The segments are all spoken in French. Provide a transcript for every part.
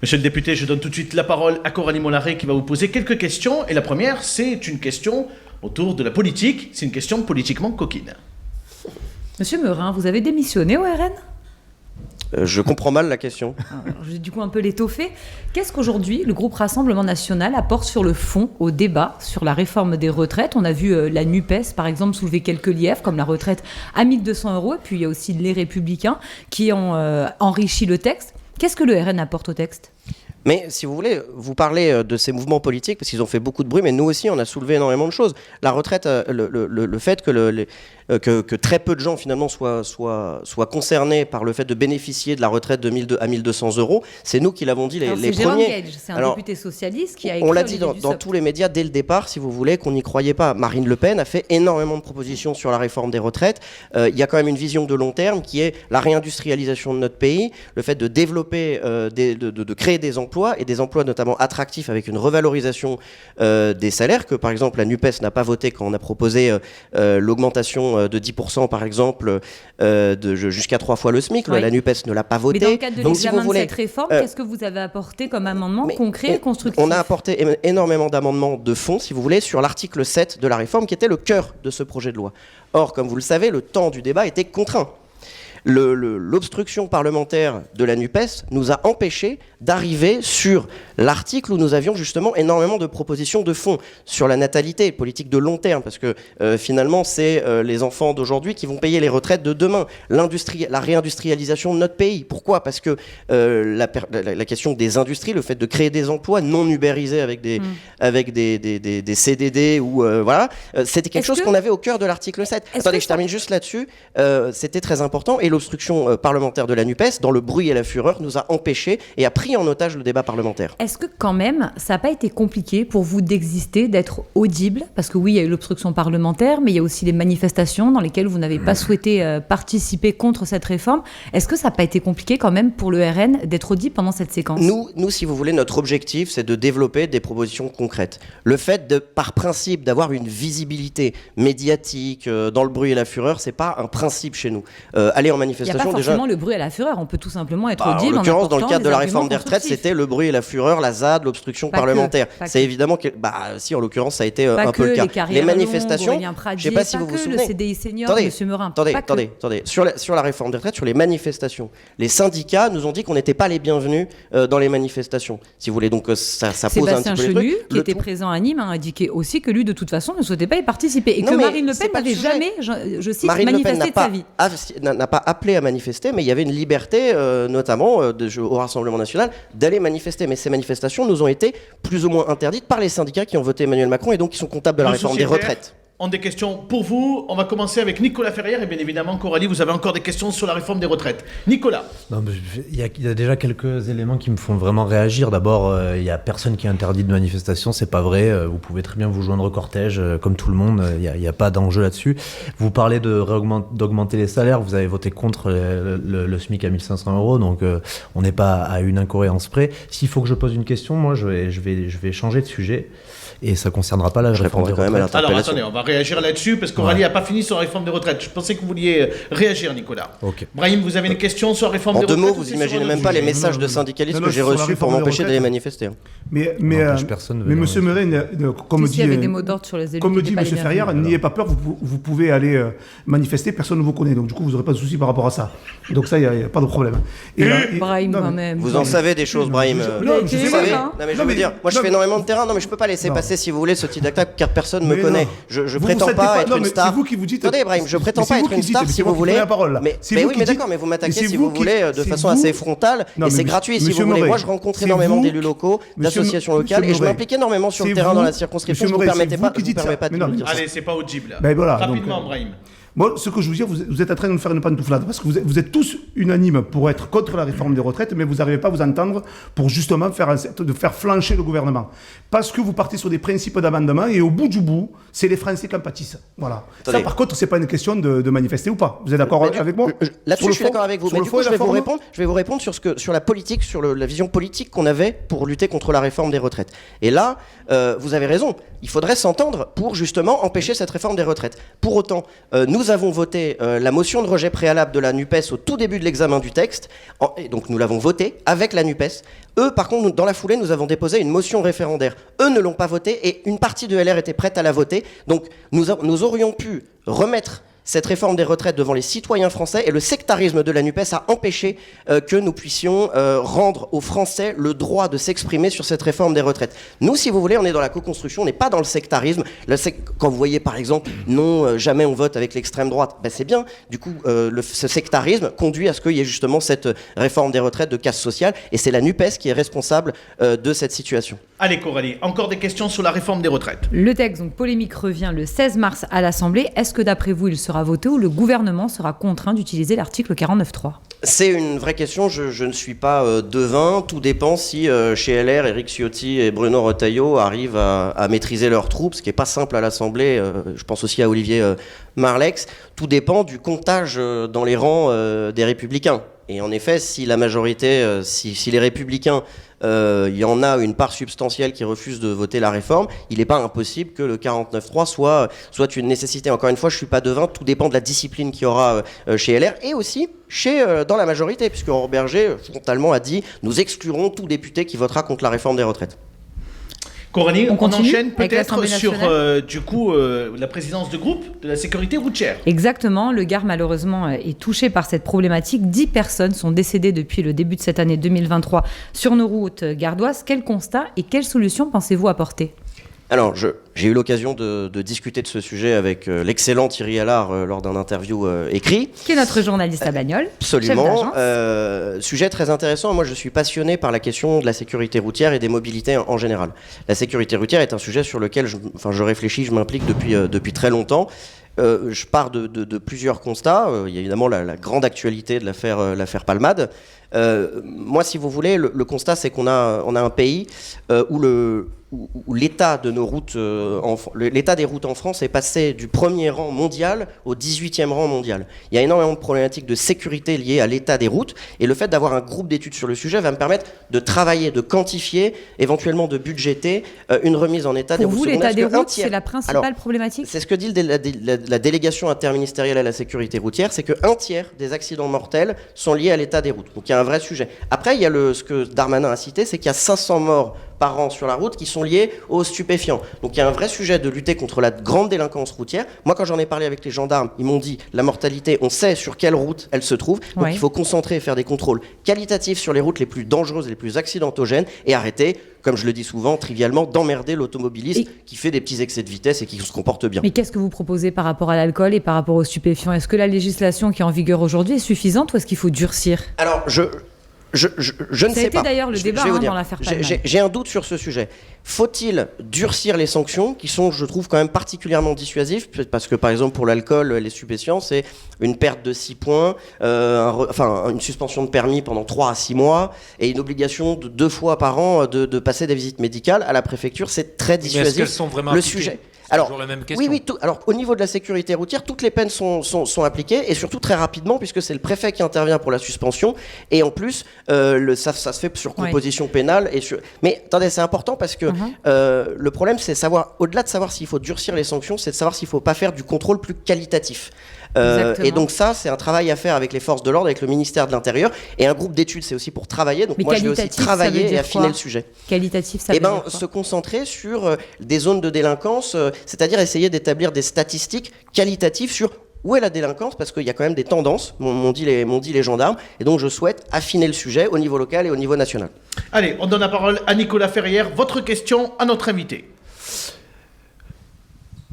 Monsieur le député, je donne tout de suite la parole à Coralie Mollaret qui va vous poser quelques questions. Et la première, c'est une question autour de la politique. C'est une question politiquement coquine. Monsieur Meurin, vous avez démissionné au RN ? Je comprends mal la question. Alors, je vais du coup un peu l'étoffer. Qu'est-ce qu'aujourd'hui le groupe Rassemblement National apporte sur le fond au débat sur la réforme des retraites ? On a vu la NUPES, par exemple, soulever quelques lièvres, comme la retraite à 1 200 €. Et puis il y a aussi les Républicains qui ont enrichi le texte. Qu'est-ce que le RN apporte au texte ? Mais si vous voulez, vous parlez de ces mouvements politiques parce qu'ils ont fait beaucoup de bruit, mais nous aussi, on a soulevé énormément de choses. La retraite, le fait que très peu de gens finalement soient concernés par le fait de bénéficier de la retraite de 1 200 €, c'est nous qui l'avons dit les c'est premiers. Jérôme Gage, c'est un député socialiste qui a écrit. On l'a dit dans tous les médias dès le départ, si vous voulez, qu'on n'y croyait pas. Marine Le Pen a fait énormément de propositions sur la réforme des retraites. Il y a quand même une vision de long terme qui est la réindustrialisation de notre pays, le fait de développer, de créer des emplois et des emplois notamment attractifs avec une revalorisation des salaires que par exemple la NUPES n'a pas voté quand on a proposé l'augmentation de 10% par exemple jusqu'à 3 fois le SMIC. Oui. La NUPES ne l'a pas voté. Mais dans le cadre de Donc, l'examen si vous voulez, de cette réforme, qu'est-ce que vous avez apporté comme amendement concret et constructif ? On a apporté énormément d'amendements de fond, si vous voulez, sur l'article 7 de la réforme qui était le cœur de ce projet de loi. Or, comme vous le savez, le temps du débat était contraint. L'obstruction parlementaire de la NUPES nous a empêchés d'arriver sur l'article où nous avions justement énormément de propositions de fond sur la natalité, politique de long terme, parce que finalement c'est les enfants d'aujourd'hui qui vont payer les retraites de demain, la réindustrialisation de notre pays. Pourquoi ? Parce que la question des industries, le fait de créer des emplois non ubérisés avec des CDD ou voilà, c'était quelque chose qu'on avait au cœur de l'article 7. Attendez, je termine juste là-dessus. C'était très important. Et l'obstruction parlementaire de la NUPES, dans le bruit et la fureur, nous a empêchés et a pris en otage le débat parlementaire. Est-ce que quand même, ça n'a pas été compliqué pour vous d'exister, d'être audible ? Parce que oui, il y a eu l'obstruction parlementaire, mais il y a aussi les manifestations dans lesquelles vous n'avez pas souhaité participer contre cette réforme. Est-ce que ça n'a pas été compliqué quand même pour le RN d'être audible pendant cette séquence ? Nous, si vous voulez, notre objectif, c'est de développer des propositions concrètes. Le fait, par principe, d'avoir une visibilité médiatique dans le bruit et la fureur, c'est pas un principe chez nous. Aller en manifestation, il n'y a pas forcément déjà, le bruit et la fureur, on peut tout simplement être audible. En l'occurrence, dans le cadre de la réforme réforme des retraites, c'était le bruit et la fureur, la ZAD, l'obstruction parlementaire. C'est évidemment que, si en l'occurrence, ça a été un peu le cas. Les manifestations, je ne sais pas si vous vous souvenez. Le CDI senior, M. Meurin. Attendez. Sur la réforme des retraites, sur les manifestations, les syndicats nous ont dit qu'on n'était pas les bienvenus dans les manifestations. Si vous voulez, donc ça pose un petit peu Sébastien Chenu, qui était présent à Nîmes, a indiqué aussi que lui, de toute façon, ne souhaitait pas y participer. Et que Marine Le Pen n'avait jamais, je cite, manifesté de sa vie. N'a pas appelé à manifester, mais il y avait une liberté, notamment au Rassemblement National, d'aller manifester. Mais ces manifestations nous ont été plus ou moins interdites par les syndicats qui ont voté Emmanuel Macron et donc qui sont comptables de la réforme des retraites. On a des questions pour vous. On va commencer avec Nicolas Ferrière et bien évidemment, Coralie, vous avez encore des questions sur la réforme des retraites. Nicolas. Il y a déjà quelques éléments qui me font vraiment réagir. D'abord, il n'y a personne qui est interdit de manifestation, c'est pas vrai. Vous pouvez très bien vous joindre au cortège comme tout le monde. Il n'y a pas d'enjeu là-dessus. Vous parlez d'augmenter les salaires. Vous avez voté contre le SMIC à 1 500 €, donc on n'est pas à une incohérence près. S'il faut que je pose une question, moi je vais changer de sujet. Et ça ne concernera pas la réforme des retraites. Alors attendez, on va réagir là-dessus parce qu'Aurélie n'a pas fini sur la réforme des retraites. Je pensais que vous vouliez réagir, Nicolas. Okay. Brahim, vous avez une question sur la réforme des retraites? En 2 mots, vous imaginez même pas les messages de syndicalistes que j'ai reçus pour m'empêcher d'aller manifester. Mais monsieur Meurin, comme dit M. Ferrière, n'ayez pas peur, vous pouvez aller manifester, personne ne vous connaît. Donc du coup, vous n'aurez pas de soucis par rapport à ça. Donc ça, il n'y a pas de problème. Brahim, quand même. Vous en savez des choses, Brahim. Non, mais je veux dire, moi je fais énormément de terrain. Non, mais je peux pas laisser passer, si vous voulez, ce petit acte car personne ne me connaît. Je prétends pas être une star. C'est vous qui vous dites. Attendez, Brahim, je prétends pas être une star si vous voulez. Mais oui, mais d'accord, mais vous m'attaquez si vous voulez de façon assez frontale et c'est gratuit si vous voulez. Moi, je rencontre énormément d'élus locaux, d'associations locales et je m'implique énormément sur le terrain dans la circonscription. Je ne vous permets pas de me dire ça. Allez, c'est pas audible. Rapidement, Brahim. Moi, ce que je veux dire, vous êtes en train de nous faire une pantouflade, parce que vous êtes tous unanimes pour être contre la réforme des retraites, mais vous n'arrivez pas à vous entendre pour justement faire flancher le gouvernement. Parce que vous partez sur des principes d'amendement, et au bout du bout, c'est les Français qui en pâtissent. Voilà. Attendez. Ça, par contre, c'est pas une question de manifester ou pas. Vous êtes d'accord avec moi? Là-dessus, je suis d'accord avec vous. Mais du coup, je vais vous répondre sur la politique, sur la vision politique qu'on avait pour lutter contre la réforme des retraites. Et là, vous avez raison. Il faudrait s'entendre pour justement empêcher cette réforme des retraites. Pour autant, nous Nous avons voté la motion de rejet préalable de la NUPES au tout début de l'examen du texte, et donc nous l'avons voté avec la NUPES. Eux, par contre, dans la foulée, nous avons déposé une motion référendaire. Eux ne l'ont pas votée et une partie de LR était prête à la voter. Donc nous aurions pu remettre cette réforme des retraites devant les citoyens français, et le sectarisme de la NUPES a empêché que nous puissions rendre aux Français le droit de s'exprimer sur cette réforme des retraites. Nous, si vous voulez, on est dans la co-construction, on n'est pas dans le sectarisme. Quand vous voyez par exemple, non, jamais on vote avec l'extrême droite, ben c'est bien. Du coup, ce sectarisme conduit à ce qu'il y ait justement cette réforme des retraites de casse sociale, et c'est la NUPES qui est responsable de cette situation. Allez Coralie, encore des questions sur la réforme des retraites. Le texte, donc polémique, revient le 16 mars à l'Assemblée. Est-ce que d'après vous, il sera voté ou le gouvernement sera contraint d'utiliser l'article 49.3 ? C'est une vraie question, je ne suis pas devin. Tout dépend si chez LR, Éric Ciotti et Bruno Retailleau arrivent à maîtriser leurs troupes, ce qui n'est pas simple à l'Assemblée. Je pense aussi à Olivier Marleix. Tout dépend du comptage dans les rangs des Républicains. Et en effet, si la majorité, si les Républicains, il y en a une part substantielle qui refuse de voter la réforme, il n'est pas impossible que le 49.3 soit une nécessité. Encore une fois, je ne suis pas devin, tout dépend de la discipline qu'il y aura chez LR et aussi dans la majorité, puisque Aurore Berger, frontalement, a dit « Nous exclurons tout député qui votera contre la réforme des retraites ». Coralie, on enchaîne avec peut-être l'Assemblée sur nationale. la présidence de groupe de la sécurité routière. Exactement, le Gard malheureusement est touché par cette problématique. 10 personnes sont décédées depuis le début de cette année 2023 sur nos routes gardoises. Quel constat et quelles solutions pensez-vous apporter ? Alors, j'ai eu l'occasion de discuter de ce sujet avec l'excellent Thierry Allard lors d'un interview écrit. Qui est notre journaliste à bagnole. Absolument. Sujet très intéressant. Moi, je suis passionné par la question de la sécurité routière et des mobilités en général. La sécurité routière est un sujet sur lequel je réfléchis, je m'implique depuis très longtemps. Je pars de plusieurs constats. Il y a évidemment la grande actualité de l'affaire Palmade. Moi, si vous voulez, le constat, c'est qu'on a un pays où l'état de nos routes, l'état des routes en France est passé du premier rang mondial au 18e rang mondial. Il y a énormément de problématiques de sécurité liées à l'état des routes, et le fait d'avoir un groupe d'études sur le sujet va me permettre de travailler, de quantifier, éventuellement de budgéter une remise en état des routes. Pour vous, l'état des routes, c'est la principale problématique ? C'est ce que dit la délégation interministérielle à la sécurité routière, c'est qu'un tiers des accidents mortels sont liés à l'état des routes. Donc il y a un vrai sujet. Après, il y a ce que Darmanin a cité, c'est qu'il y a 500 morts par an sur la route qui sont liés aux stupéfiants. Donc il y a un vrai sujet de lutter contre la grande délinquance routière. Moi, quand j'en ai parlé avec les gendarmes, ils m'ont dit la mortalité, on sait sur quelle route elle se trouve. Donc il faut concentrer et faire des contrôles qualitatifs sur les routes les plus dangereuses et les plus accidentogènes, et arrêter, comme je le dis souvent, trivialement, d'emmerder l'automobiliste qui fait des petits excès de vitesse et qui se comporte bien. Mais qu'est-ce que vous proposez par rapport à l'alcool et par rapport aux stupéfiants ? Est-ce que la législation qui est en vigueur aujourd'hui est suffisante ou est-ce qu'il faut durcir ? Alors, je ne sais pas. Ça a été d'ailleurs le débat dans l'affaire Palmade. J'ai un doute sur ce sujet. Faut-il durcir les sanctions qui sont, je trouve, quand même particulièrement dissuasives, parce que par exemple pour l'alcool, les stupéfiants, c'est une perte de 6 points, une suspension de permis pendant 3 à 6 mois et une obligation de 2 fois par an de passer des visites médicales à la préfecture. C'est très dissuasif. Mais est-ce qu'elles sont vraiment le appliquées ? sujet. C'est toujours la même question. Oui. Alors, au niveau de la sécurité routière, toutes les peines sont appliquées, et surtout très rapidement, puisque c'est le préfet qui intervient pour la suspension. Et en plus, ça se fait sur composition pénale. Mais attendez, c'est important parce que le problème, c'est au-delà de savoir s'il faut durcir les sanctions, c'est de savoir s'il ne faut pas faire du contrôle plus qualitatif. Et donc ça, c'est un travail à faire avec les forces de l'ordre, avec le ministère de l'Intérieur, et un groupe d'études, c'est aussi pour travailler. Donc moi, je vais aussi travailler et affiner le sujet. Qualitatif, ça veut dire quoi ? Se concentrer sur des zones de délinquance, c'est-à-dire essayer d'établir des statistiques qualitatives sur où est la délinquance, parce qu'il y a quand même des tendances, m'ont dit les gendarmes, et donc je souhaite affiner le sujet au niveau local et au niveau national. Allez, on donne la parole à Nicolas Ferrière. Votre question à notre invité.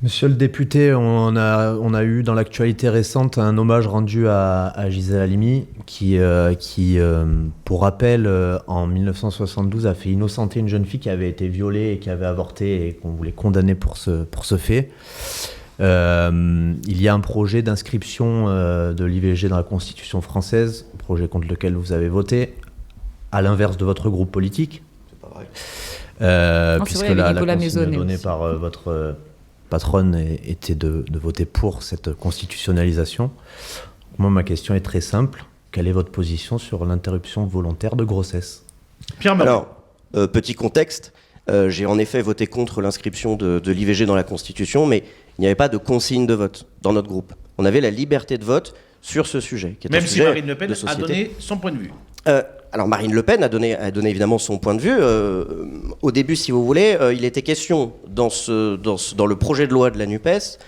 Monsieur le député, on a eu dans l'actualité récente un hommage rendu à Gisèle Halimi qui, pour rappel, en 1972 a fait innocenter une jeune fille qui avait été violée et qui avait avorté et qu'on voulait condamner pour ce fait. Il y a un projet d'inscription de l'IVG dans la Constitution française, projet contre lequel vous avez voté, à l'inverse de votre groupe politique. C'est pas vrai. Puisque la consigne donnée par votre patronne était de voter pour cette constitutionnalisation. Moi, ma question est très simple. Quelle est votre position sur l'interruption volontaire de grossesse ? Pierre Marie. Alors, petit contexte, j'ai en effet voté contre l'inscription de l'IVG dans la Constitution, mais il n'y avait pas de consigne de vote dans notre groupe. On avait la liberté de vote sur ce sujet. Qui est un Même si sujet Marine Le Pen de a société. donné son point de vue. Alors Marine Le Pen a donné évidemment son point de vue. Au début, si vous voulez, il était question dans le projet de loi de la NUPES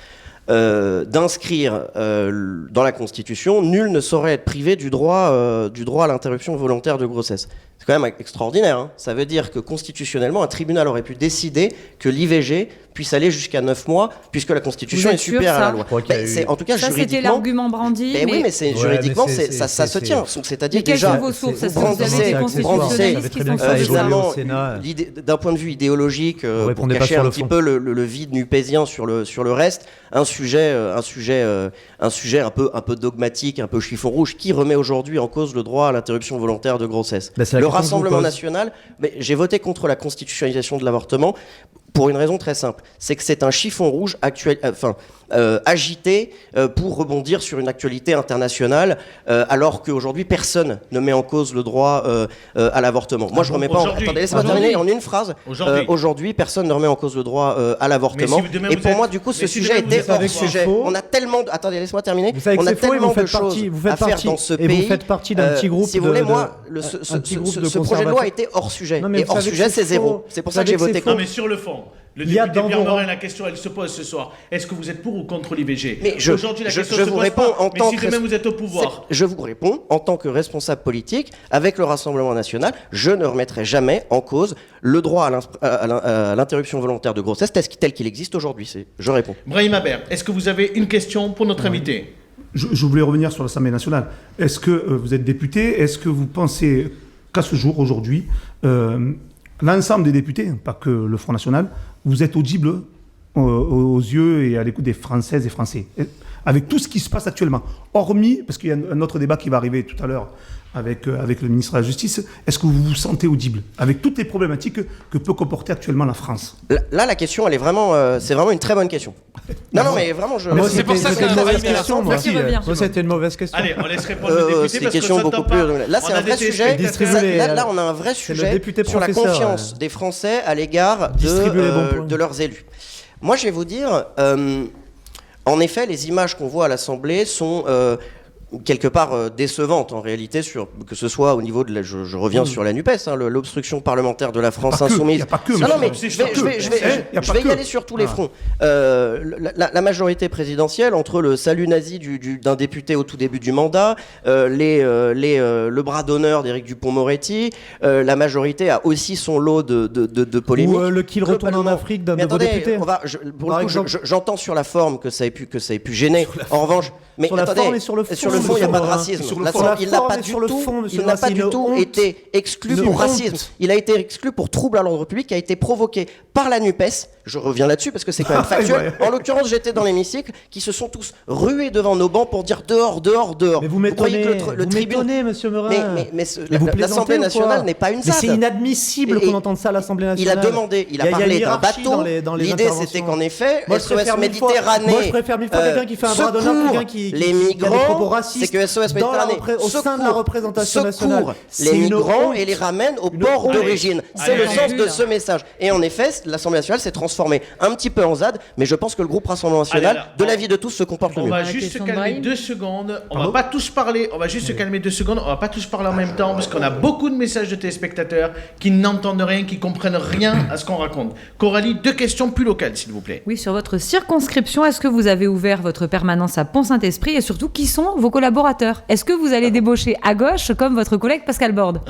d'inscrire dans la Constitution, nul ne saurait être privé du droit à l'interruption volontaire de grossesse. C'est quand même extraordinaire. Hein. Ça veut dire que constitutionnellement, un tribunal aurait pu décider que l'IVG puisse aller jusqu'à 9 mois, puisque la Constitution Vous est êtes sûr, supérieure à ça la loi. En tout cas, Ça, c'était juridiquement. l'argument brandi. Mais oui, mais juridiquement, mais ça se tient. Donc, c'est-à-dire Mais quelles déjà, sont vos sources? Est-ce que vous vous avez brandissez- des vous constitutionnalistes qui sont sur le évidemment, Sénat. d'un point de vue idéologique, pour répondez pas cacher sur un le petit fond. peu le vide nupésien sur le reste, un sujet un peu dogmatique, un peu chiffon rouge, qui remet aujourd'hui en cause le droit à l'interruption volontaire de grossesse. Bah, c'est la Le question que je vous Rassemblement pose. national, mais j'ai voté contre la constitutionnalisation de l'avortement pour une raison très simple, c'est que c'est un chiffon rouge agité pour rebondir sur une actualité internationale, alors qu'aujourd'hui personne ne met en cause le droit à l'avortement. Moi, je remets pas. Aujourd'hui. Attendez, laissez-moi terminer en une phrase. Aujourd'hui, personne ne remet en cause le droit à l'avortement. Mais si demain Et vous pour êtes- moi, du coup, mais ce si sujet demain vous était êtes hors avec sujet. faux. On a tellement. Attendez, laissez-moi terminer. Vous savez que On a c'est faux et tellement vous de faites choses partie, vous faites à faire partie, dans ce et pays. vous faites partie d'un petit groupe. Si vous voulez, de- moi, un petit groupe de ce projet de loi conservateurs. était hors sujet. Non, mais Et vous hors savez que sujet, c'est c'est zéro. faux. C'est pour Vous ça que j'ai savez que voté c'est faux. Non, contre. mais sur le fond, le Il y a député dans Pierre vos Morin, rangs- la question, elle se pose ce soir. Est-ce que vous êtes pour ou contre l'IVG? Mais Aujourd'hui, la question je se vous pose réponds pas. en Mais tant si que demain vous êtes au pouvoir, Je vous réponds en tant que responsable politique avec le Rassemblement national, je ne remettrai jamais en cause le droit à l'interruption volontaire de grossesse tel qu'il existe aujourd'hui. Je réponds. Brahim Haber, est-ce que vous avez une question pour notre invité? Je voulais revenir sur l'Assemblée nationale. Est-ce que vous êtes député? Est-ce que vous pensez qu'à ce jour, aujourd'hui, l'ensemble des députés, pas que le Front National, vous êtes audibles aux yeux et à l'écoute des Françaises et Français, avec tout ce qui se passe actuellement, hormis, parce qu'il y a un autre débat qui va arriver tout à l'heure avec le ministre de la Justice, est-ce que vous vous sentez audible avec toutes les problématiques que peut comporter actuellement la France? Là, la question, elle est vraiment, c'est vraiment une très bonne question. Non, mais vraiment, je. Moi, c'est pour ça c'était que une ça mauvaise arrive question. Moi, Merci, revient. Moi, c'était une mauvaise question. Allez, on laisse répondre le député C'est une parce question qu'on beaucoup s'entend plus. pas. Là, c'est On a un vrai des sujet. téléspectateurs. Là, on a un vrai le sujet député sur la professeur, confiance des Français à l'égard Distribuer les bons points. de leurs élus. Moi, je vais vous dire, en effet, les images qu'on voit à l'Assemblée sont quelque part décevantes en réalité, que ce soit au niveau de je reviens sur la NUPES, hein, l'obstruction parlementaire de la France Il insoumise. n'y a pas que. Non, mais monsieur. je vais y aller sur tous les fronts. La majorité présidentielle, entre le salut nazi d'un député au tout début du mandat, le bras d'honneur d'Éric Dupond-Moretti, la majorité a aussi son lot de polémiques. Ou le qu'il retourne en Globalement. Afrique d'un Mais de vos attendez, députés. pour Par le coup, exemple. j'entends sur la forme que ça ait pu gêner. En revanche, mais Sur la attendez, forme et sur le fond, il n'y a pas de Morin. racisme. Sur le La fond. forme, Sur la il n'a forme pas et du sur le tout, fond, monsieur il n'a pas Morin, du c'est tout une honte. été exclu Une pour honte. racisme. Il a été exclu pour trouble à l'ordre public qui a été provoqué par la NUPES. Je reviens là-dessus parce que c'est quand même factuel. En l'occurrence, j'étais dans l'hémicycle, qui se sont tous rués devant nos bancs pour dire dehors, dehors, dehors. Mais vous croyez m'étonnez, que le vous tribune... m'étonnez, monsieur Morin. Mais vous plaisantez l'Assemblée ou quoi nationale n'est pas une Mais ZAD. c'est inadmissible Et- qu'on entende ça à l'Assemblée Il a nationale. demandé, il a y a parlé une d'un hiérarchie bateau. dans les L'idée, interventions. c'était qu'en effet, Moi, je SOS préfère mille fois- Méditerranée. moi, je préfère mille fois quelqu'un qui fait un bras d'honneur, secourt quelqu'un qui les a des migrants, propos racistes c'est que SOS dans la Méditerranée au sein de la représentation nationale. secourt C'est les une migrants honte. et les ramène au Une port honte. d'origine. C'est Allez, le allez. sens de ce message. Et en effet, l'Assemblée nationale s'est transformée un petit peu en ZAD, mais je pense que le groupe Rassemblement Allez, national, là, de l'avis de tous, se comporte le On mieux. va La juste se question de calmer Brahim. 2 secondes. On va Pardon pas tous parler. On va juste se calmer 2 secondes. On va pas tous parler en même temps parce qu'on a beaucoup de messages de téléspectateurs qui n'entendent rien, qui comprennent rien à ce qu'on raconte. Coralie, 2 questions plus locales, s'il vous plaît. Oui, sur votre circonscription, est-ce que vous avez ouvert votre permanence à Pont-Saint-Esprit et surtout, qui sont vos collaborateurs? Est-ce que vous allez débaucher à gauche comme votre collègue Pascal Borde?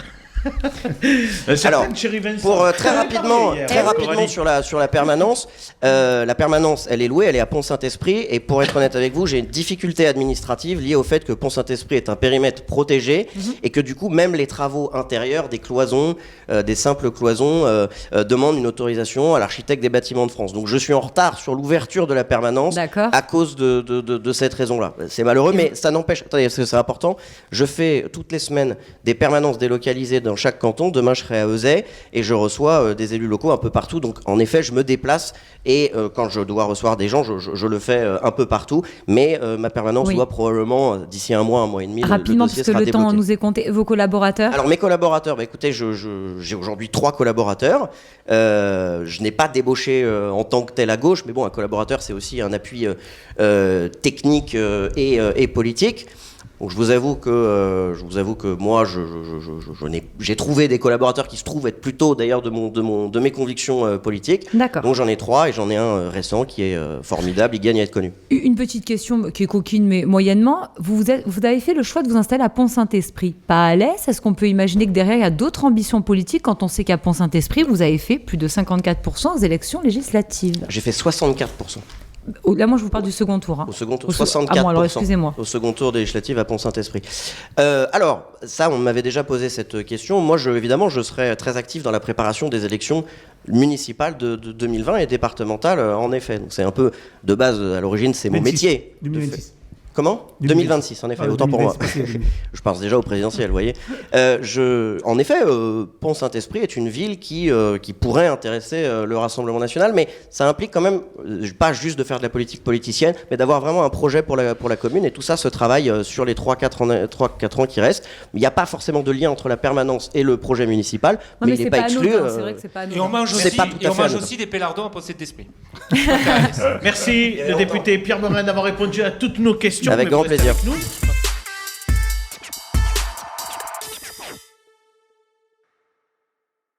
Alors, Chérie Vincent, Pour on en a très rapidement parlé hier. sur la permanence, elle est louée, elle est à Pont-Saint-Esprit, et pour être honnête avec vous, j'ai une difficulté administrative liée au fait que Pont-Saint-Esprit est un périmètre protégé et que du coup même les travaux intérieurs, des cloisons, des simples cloisons, demandent une autorisation à l'architecte des bâtiments de France. Donc je suis en retard sur l'ouverture de la permanence D'accord. à cause de cette raison-là. C'est malheureux, mais ça n'empêche, attendez, parce que c'est important, je fais toutes les semaines des permanences délocalisées dans chaque canton. Demain, je serai à Euzet et je reçois des élus locaux un peu partout. Donc, en effet, je me déplace et quand je dois recevoir des gens, je le fais un peu partout. Mais ma permanence doit probablement, d'ici un mois et demi, rapidement, le dossier parce que sera le temps débloqué. nous est compté. Vos collaborateurs? Alors, mes collaborateurs, écoutez, j'ai aujourd'hui 3 collaborateurs. Je n'ai pas débauché en tant que tel à gauche, mais bon, un collaborateur, c'est aussi un appui technique et politique. Donc je vous avoue que moi, j'ai trouvé des collaborateurs qui se trouvent être plutôt d'ailleurs de mes convictions politiques. D'accord. Donc j'en ai 3 et j'en ai un récent qui est formidable, il gagne à être connu. Une petite question qui est coquine, mais moyennement. Vous avez fait le choix de vous installer à Pont-Saint-Esprit, pas à l'Est. Est-ce qu'on peut imaginer que derrière, il y a d'autres ambitions politiques quand on sait qu'à Pont-Saint-Esprit, vous avez fait plus de 54% aux élections législatives? J'ai fait 64%. Là, moi, je vous parle du second tour. Au second tour, 64%. Ah bon, alors excusez-moi. Au second tour des législatives à Pont-Saint-Esprit. Alors, ça, on m'avait déjà posé cette question. Moi, évidemment, je serai très actif dans la préparation des élections municipales de 2020 et départementales, en effet. Donc, c'est un peu, de base, à l'origine, c'est mon métier. 2026. Comment 2026, en effet, autant pour moi. Je pense déjà au présidentiel, vous voyez. En effet, Pont-Saint-Esprit est une ville qui pourrait intéresser le Rassemblement national, mais ça implique quand même, pas juste de faire de la politique politicienne, mais d'avoir vraiment un projet pour la commune, et tout ça se travaille sur les 3-4 ans qui restent. Il n'y a pas forcément de lien entre la permanence et le projet municipal, mais il n'est pas exclu. C'est vrai que c'est pas anodin. Et on mange aussi des pélardons à Possède d'Esprit. Merci, le député Pierre Morin, d'avoir répondu à toutes nos questions. Avec grand plaisir. Nous.